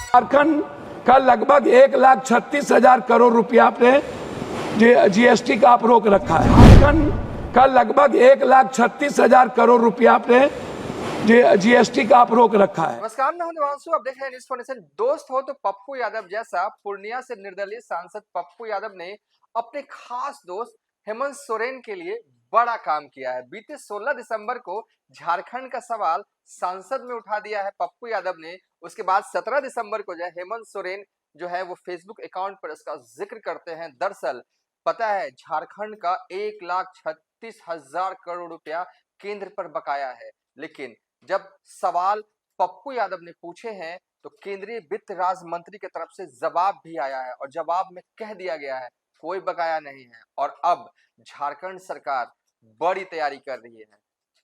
झारखंड का लगभग 1,36,000 करोड़ रुपया आपने जीएसटी का आप रोक रखा है। झारखंड का लगभग 1,36,000 करोड़ रुपया आपने जीएसटी का आप रोक रखा है। नमस्कार, मैं हूं देवांशु, आप देख रहे हैं न्यूज़ फाउंडेशन। दोस्त हो तो पप्पू यादव जैसा पूर्णिया से निर्दलीय सांसद पप्पू यादव ने अपने खास दोस्त हेमंत सोरेन के लिए बड़ा काम किया है। बीते 16 दिसंबर को झारखंड का सवाल संसद में उठा दिया है पप्पू यादव ने। उसके बाद 17 दिसंबर को जो है हेमंत सोरेन जो है वो फेसबुक अकाउंट पर इसका जिक्र करते हैं। दरअसल पता है, झारखंड का 1,36,000 करोड़ रुपया केंद्र पर बकाया है, लेकिन जब सवाल पप्पू यादव ने पूछे हैं तो केंद्रीय वित्त राज्य मंत्री की तरफ से जवाब भी आया है और जवाब में कह दिया गया है कोई बकाया नहीं है। और अब झारखंड सरकार बड़ी तैयारी कर रही है।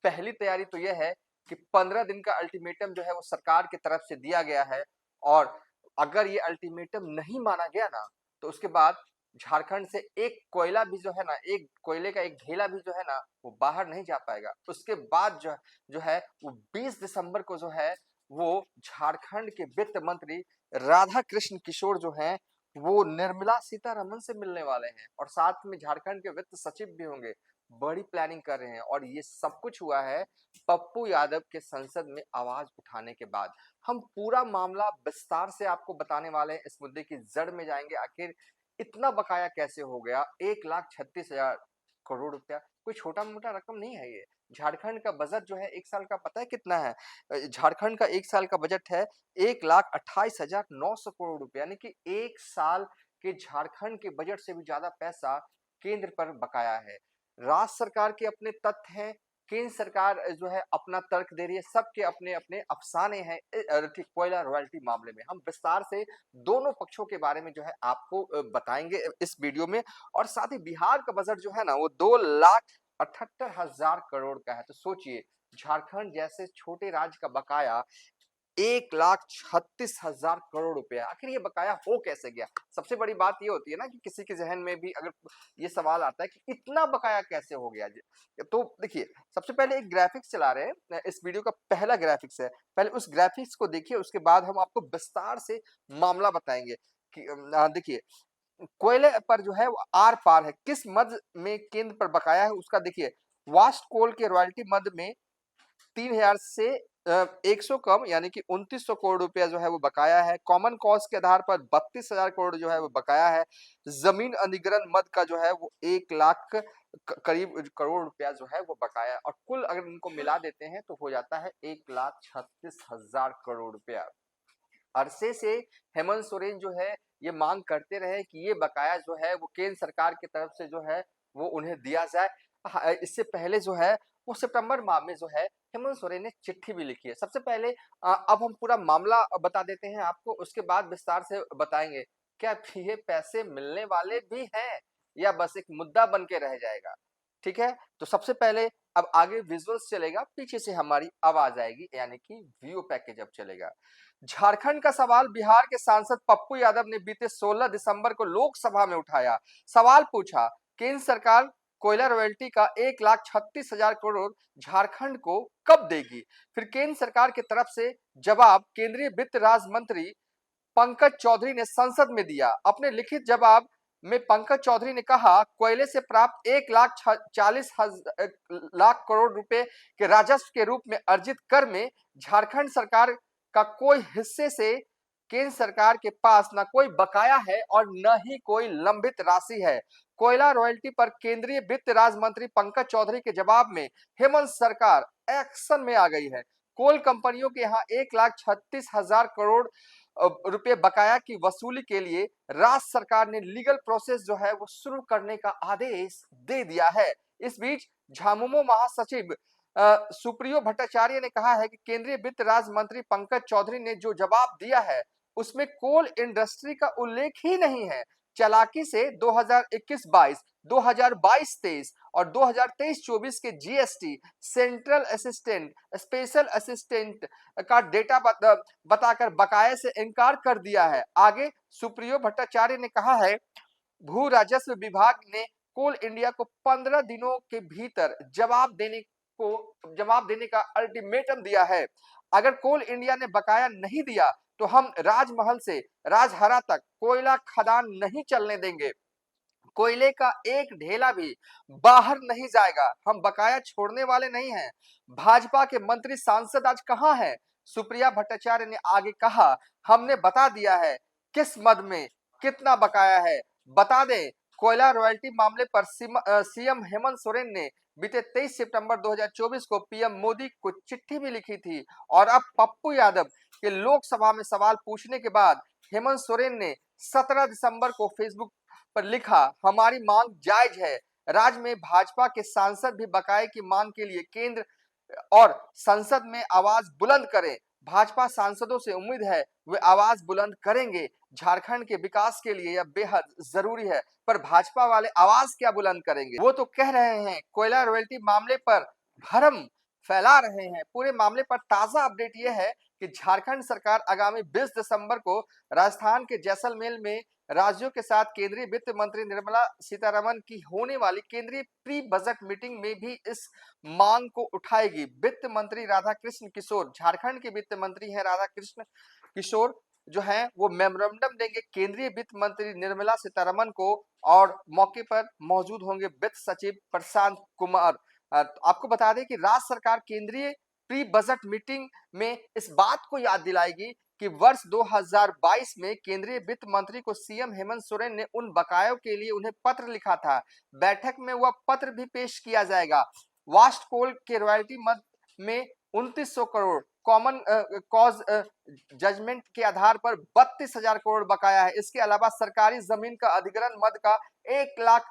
पहली तैयारी तो यह है कि 15 दिन का अल्टीमेटम जो है वो सरकार की तरफ से दिया गया है, और अगर ये अल्टीमेटम नहीं माना गया ना तो उसके बाद झारखंड से एक कोयला भी जो है ना, एक कोयले का एक ढेला भी जो है ना वो बाहर नहीं जा पाएगा। उसके बाद जो है वो 20 दिसंबर को जो है वो झारखंड के वित्त मंत्री राधा कृष्ण किशोर जो हैं वो निर्मला सीतारमण से मिलने वाले हैं, और साथ में झारखंड के वित्त सचिव भी होंगे। बड़ी प्लानिंग कर रहे हैं, और ये सब कुछ हुआ है पप्पू यादव के संसद में आवाज उठाने के बाद। हम पूरा मामला विस्तार से आपको बताने वाले हैं, इस मुद्दे की जड़ में जाएंगे। आखिर इतना बकाया कैसे हो गया? 1,36,000 करोड़ रुपया कोई छोटा मोटा रकम नहीं है ये। झारखंड का बजट जो है एक साल का पता है कितना है? झारखंड का एक साल का बजट है 1,28,900 करोड़ रुपया, यानी कि एक साल के झारखंड के बजट से भी ज्यादा पैसा केंद्र पर बकाया है। राज्य सरकार के अपने तथ्य हैं, केंद्र सरकार जो है अपना तर्क दे रही है, सबके अपने अपने अफसाने हैं। ठीक, कोयला रॉयल्टी मामले में हम विस्तार से दोनों पक्षों के बारे में जो है आपको बताएंगे इस वीडियो में। और साथ ही बिहार का बजट जो है ना वो 2,78,000 करोड़ का है। तो सोचिए, झारखंड जैसे छोटे राज्य का बकाया 1,36,000 करोड़ रुपया। आखिर ये बकाया हो कैसे गया? सबसे बड़ी बात ये होती है ना कि किसी के जहन में भी अगर ये सवाल आता है कि इतना बकाया कैसे हो गया। तो देखिए, सबसे पहले एक ग्राफिक्स चला रहे हैं, इस वीडियो का पहला ग्राफिक्स है। पहले उस ग्राफिक्स को देखिए, उसके बाद हम आपको विस्तार से मामला बताएंगे कि देखिए कोयले पर जो है वो आर पार है, किस मद में केंद्र पर बकाया है उसका देखिए। वास्ट कोल के रॉयल्टी मद में 3,000 से 100 कम, यानी कि 2,900 करोड़ रुपया जो है वो बकाया है। कॉमन कॉस्ट के आधार पर 32,000 करोड़ जो है वो बकाया है। जमीन अधिग्रहण मद का जो है वो 1,00,000 करीब करोड़ रुपया जो है वो बकाया है, और कुल अगर इनको मिला देते हैं तो हो जाता है 1,36,000 करोड़ रुपया। अरसे से हेमंत सोरेन जो है ये मांग करते रहे कि ये बकाया जो है वो केंद्र सरकार की तरफ से जो है वो उन्हें दिया जाए। इससे पहले जो है वो सितंबर माह में जो है हेमंत सोरेन ने चिट्ठी भी लिखी है। सबसे पहले अब हम पूरा मामला बता देते हैं आपको, उसके बाद विस्तार से बताएंगे क्या ये पैसे मिलने वाले भी हैं या बस एक मुद्दा बन के रह जाएगा। ठीक है, तो सबसे पहले अब आगे विजुअल्स चलेगा, पीछे से हमारी आवाज आएगी, यानी कि वीडियो पैकेज अब चलेगा। झारखंड का सवाल बिहार के सांसद पप्पू यादव ने बीते 16 दिसंबर को लोकसभा में उठाया। सवाल पूछा, केंद्र सरकार कोयला रॉयल्टी का 1,36,000 करोड़ झारखंड को कब देगी? फिर केंद्र सरकार की तरफ से जवाब केंद्रीय वित्त राज्य मंत्री पंकज चौधरी ने संसद में दिया। अपने लिखित जवाब में पंकज चौधरी ने कहा, कोयले से प्राप्त 1,40,000 करोड़ रुपए के राजस्व के रूप में अर्जित कर में झारखंड सरकार का कोई हिस्से से केंद्र सरकार के पास न कोई बकाया है और न ही कोई लंबित राशि है। कोयला रॉयल्टी पर केंद्रीय वित्त राज्य मंत्री पंकज चौधरी के जवाब में हेमंत सरकार एक्शन में आ गई है। कोल कंपनियों के यहाँ 1,36,000 करोड़ रुपए बकाया की वसूली के लिए राज्य सरकार ने लीगल प्रोसेस जो है वो शुरू करने का आदेश दे दिया है। इस बीच झामुमो महासचिव सुप्रियो भट्टाचार्य ने कहा है कि केंद्रीय वित्त राज्य मंत्री पंकज चौधरी ने जो जवाब दिया है उसमें कोल इंडस्ट्री का उल्लेख ही नहीं है। चालाकी से 2021-22, 2022-23 और 2023-24 के GST, central assistant, special assistant का डेटा बताकर बकाये से इनकार कर दिया है। आगे सुप्रियो भट्टाचार्य ने कहा है, भू राजस्व विभाग ने कोल इंडिया को 15 दिनों के भीतर जवाब देने का अल्टीमेटम दिया है। अगर कोल इंडिया ने बकाया नहीं दिया तो हम राजमहल से राजहरा तक कोयला खदान नहीं चलने देंगे। कोयले का एक ढेला भी बाहर नहीं जाएगा। हम बकाया छोड़ने वाले नहीं हैं। भाजपा के मंत्री सांसद आज कहां हैं? सुप्रिया भट्टाचार्य ने आगे कहा, हमने बता दिया है किस मद में कितना बकाया है। बता दें, कोयला रॉयल्टी मामले पर सीएम हेमंत सोरेन ने बीते 23 सितंबर 2024 को पीएम मोदी को चिट्ठी भी लिखी थी और अब पप्पू यादव के लोकसभा में सवाल पूछने के बाद हेमंत सोरेन ने 17 दिसंबर को फेसबुक पर लिखा, हमारी मांग जायज है। राज्य में भाजपा के सांसद भी बकाये की मांग के लिए केंद्र और संसद में आवाज बुलंद करें। भाजपा सांसदों से उम्मीद है वे आवाज बुलंद करेंगे। झारखंड के विकास के लिए यह बेहद जरूरी है, पर भाजपा वाले आवाज क्या बुलंद करेंगे? वो तो कह रहे हैं कोयला रॉयल्टी मामले पर भ्रम फैला रहे हैं। पूरे मामले पर ताजा अपडेट यह है कि झारखंड सरकार आगामी 20 दिसंबर को राजस्थान के जैसलमेर में राज्यों के साथ केंद्रीय वित्त मंत्री निर्मला सीतारमण की होने वाली केंद्रीय प्री बजट मीटिंग में भी इस मांग को उठाएगी। वित्त मंत्री राधा कृष्ण किशोर, झारखंड के वित्त मंत्री हैं राधा कृष्ण किशोर, जो है वो मेमोरेंडम देंगे केंद्रीय वित्त मंत्री निर्मला सीतारमण को और मौके पर मौजूद होंगे वित्त सचिव प्रशांत कुमार। आपको बता दें कि राज्य सरकार केंद्रीय प्री बजट मीटिंग में इस बात को याद दिलाएगी कि वर्ष 2022 में केंद्रीय वित्त मंत्री को सीएम हेमंत सोरेन ने उन बकायों के लिए उन्हें पत्र लिखा था। बैठक में वह पत्र भी पेश किया जाएगा। वास्ट कोल के रॉयल्टी मद में 2900 करोड़, कॉमन कॉज जजमेंट के आधार पर 32,000 करोड़ बकाया है। इसके अलावा सरकारी जमीन का अधिग्रहण मद का 1 लाख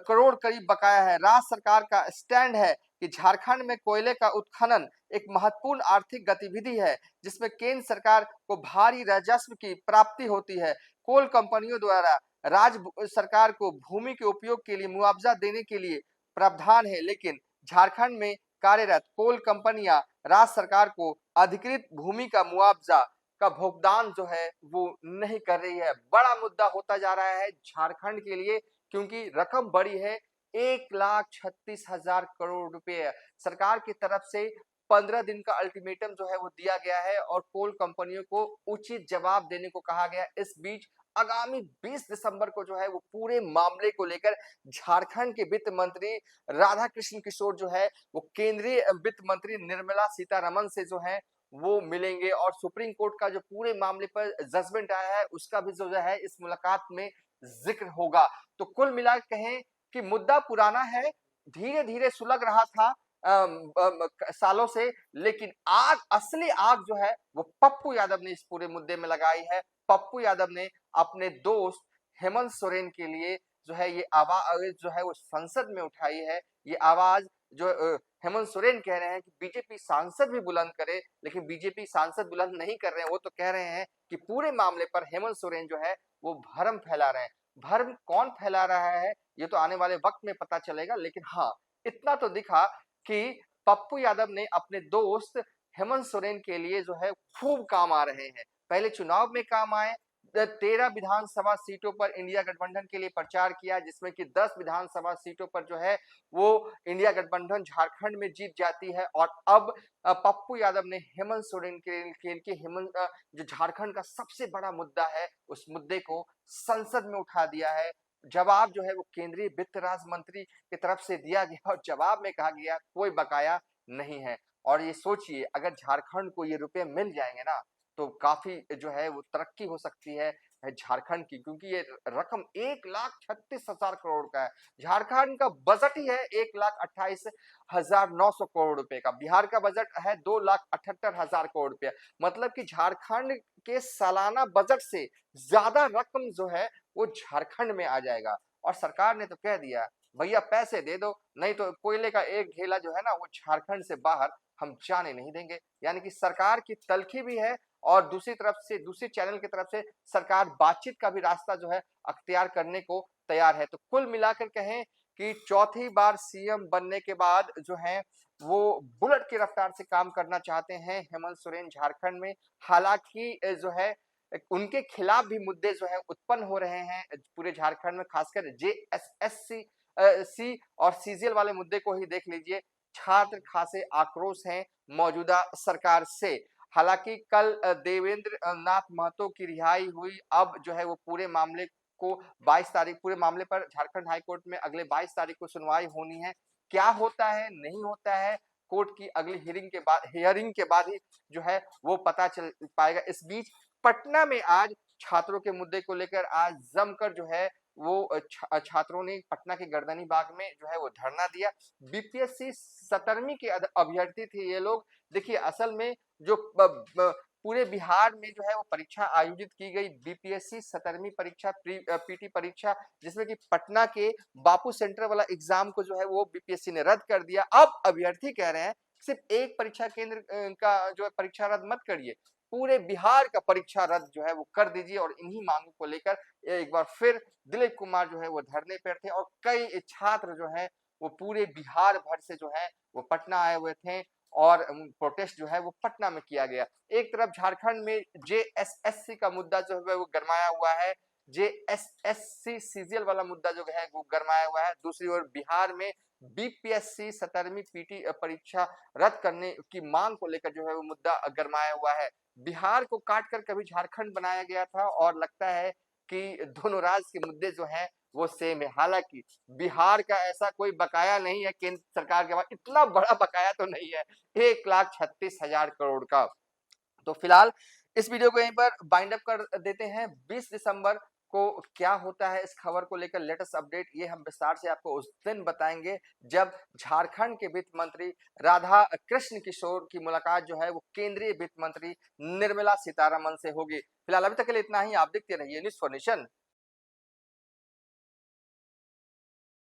करोड़ करीब बकाया है। राज्य सरकार का स्टैंड है कि झारखंड में कोयले का उत्खनन एक महत्वपूर्ण आर्थिक गतिविधि है जिसमें केंद्र सरकार को भारी राजस्व की प्राप्ति होती है। कोल कंपनियों द्वारा राज्य सरकार को भूमि के उपयोग के लिए मुआवजा देने के लिए प्रावधान है, लेकिन झारखंड में कार्यरत कोल कंपनियां राज्य सरकार को अधिकृत भूमि का मुआवजा का भुगतान जो है वो नहीं कर रही है। बड़ा मुद्दा होता जा रहा है झारखंड के लिए, क्योंकि रकम बड़ी है, 1,36,000 करोड़ रुपए सरकार की तरफ से 15 दिन का अल्टीमेटम जो है वो दिया गया है और कोल कंपनियों को उचित जवाब देने को कहा गया। इस बीच आगामी 20 दिसंबर को जो है वो पूरे मामले को लेकर झारखंड के वित्त मंत्री राधा कृष्ण किशोर जो है वो केंद्रीय वित्त मंत्री निर्मला सीतारमण से जो है वो मिलेंगे और सुप्रीम कोर्ट का जो पूरे मामले पर जजमेंट आया है उसका भी जो है इस मुलाकात में जिक्र होगा। तो कुल मिला कहें कि मुद्दा पुराना है, धीरे धीरे सुलग रहा था सालों से, लेकिन आग, असली आग जो है वो पप्पू यादव ने इस पूरे मुद्दे में लगाई है। पप्पू यादव ने अपने दोस्त हेमंत सोरेन के लिए जो है ये आवाज जो है वो संसद में उठाई है। ये आवाज जो हेमंत सोरेन कह रहे हैं कि बीजेपी सांसद भी बुलंद करे, लेकिन बीजेपी सांसद बुलंद नहीं कर रहे हैं। वो तो कह रहे हैं कि पूरे मामले पर हेमंत सोरेन जो है वो भ्रम फैला रहे हैं। भ्रम कौन फैला रहा है ये तो आने वाले वक्त में पता चलेगा, लेकिन हाँ इतना तो दिखा कि पप्पू यादव ने अपने दोस्त हेमंत सोरेन के लिए जो है खूब काम आ रहे हैं। पहले चुनाव में काम आए, 13 विधानसभा सीटों पर इंडिया गठबंधन के लिए प्रचार किया, जिसमें कि 10 विधानसभा सीटों पर जो है वो इंडिया गठबंधन झारखंड में जीत जाती है। और अब पप्पू यादव ने हेमंत सोरेन के हेमंत जो झारखंड का सबसे बड़ा मुद्दा है उस मुद्दे को संसद में उठा दिया है। जवाब जो है वो केंद्रीय वित्त राज्य मंत्री की तरफ से दिया गया और जवाब में कहा गया कोई बकाया नहीं है। और ये सोचिए अगर झारखंड को ये रुपए मिल जाएंगे ना तो काफी जो है वो तरक्की हो सकती है झारखंड की, क्योंकि ये रकम 1,36,000 करोड़ का है। झारखंड का बजट ही है 1,28,900 करोड़ रुपए का। बिहार का बजट है 2,78,000 करोड़ रुपया। मतलब कि झारखंड के सालाना बजट से ज्यादा रकम जो है वो झारखंड में आ जाएगा। और सरकार ने तो कह दिया भैया पैसे दे दो, नहीं तो कोयले का एक ढेला जो है ना वो झारखंड से बाहर हम जाने नहीं देंगे। यानी कि सरकार की तलखी भी है और दूसरी तरफ से, दूसरी चैनल की तरफ से सरकार बातचीत का भी रास्ता जो है अख्तियार करने को तैयार है। तो कुल मिलाकर कहें कि चौथी बार सीएम बनने के बाद जो है वो बुलेट की रफ्तार से काम करना चाहते हैं हेमंत सोरेन झारखंड में। हालांकि जो है उनके खिलाफ भी मुद्दे जो है उत्पन्न हो रहे हैं पूरे झारखंड में, खासकर जेएसएससी और सीजीएल वाले मुद्दे को ही देख लीजिए। छात्र खासे आक्रोश हैं मौजूदा सरकार से। हालांकि कल देवेंद्र नाथ महतो की रिहाई हुई। अब जो है वो पूरे मामले को 22 तारीख, पूरे मामले पर झारखंड हाई कोर्ट में अगले 22 तारीख को सुनवाई होनी है। क्या होता है नहीं होता है, कोर्ट की अगली हियरिंग के बाद ही जो है वो पता चल पाएगा। इस बीच पटना में आज छात्रों के मुद्दे को लेकर आज जमकर जो है वो छात्रों ने पटना के गर्दनी बाग में जो है वो धरना दिया। बीपीएससी 17वीं के अभ्यर्थी थे ये लोग। देखिए असल में जो पूरे बिहार में जो है वो परीक्षा आयोजित की गई, बीपीएससी 17वीं परीक्षा पीटी परीक्षा, जिसमें कि पटना के बापू सेंटर वाला एग्जाम को जो है वो बीपीएससी ने रद्द कर दिया। अब अभ्यर्थी कह रहे हैं सिर्फ एक परीक्षा केंद्र का जो है परीक्षा रद्द मत करिए, पूरे बिहार का परीक्षा रद्द जो है वो कर दीजिए। और इन्हीं मांगों को लेकर एक बार फिर दिलीप कुमार जो है वो धरने पर थे और कई छात्र जो है वो पूरे बिहार भर से जो है वो पटना आए हुए थे और प्रोटेस्ट जो है वो पटना में किया गया। एक तरफ झारखंड में जेएसएससी का मुद्दा जो है वो गरमाया हुआ है, जेएसएससी सीजीएल वाला मुद्दा जो है वो गरमाया हुआ है। दूसरी ओर बिहार में बीपीएससी 17वीं पीटी परीक्षा रद्द करने की मांग को लेकर जो है वो मुद्दा गरमाया हुआ है। बिहार को काट कर कभी झारखंड बनाया गया था और लगता है कि दोनों राज्य के मुद्दे जो हैं वो सेम है। हालांकि बिहार का ऐसा कोई बकाया नहीं है केंद्र सरकार के पास, इतना बड़ा बकाया तो नहीं है 1,36,000 करोड़ का। तो फिलहाल इस वीडियो को यहीं पर बाइंड अप कर देते हैं। 20 दिसंबर को क्या होता है इस खबर को लेकर लेटेस्ट अपडेट ये हम विस्तार से आपको उस दिन बताएंगे जब झारखंड के वित्त मंत्री राधा कृष्ण किशोर की मुलाकात जो है वो केंद्रीय वित्त मंत्री निर्मला सीतारमन से होगी। फिलहाल अभी तक के लिए इतना ही। आप देखते रहिए न्यूज़ फॉर नेशन।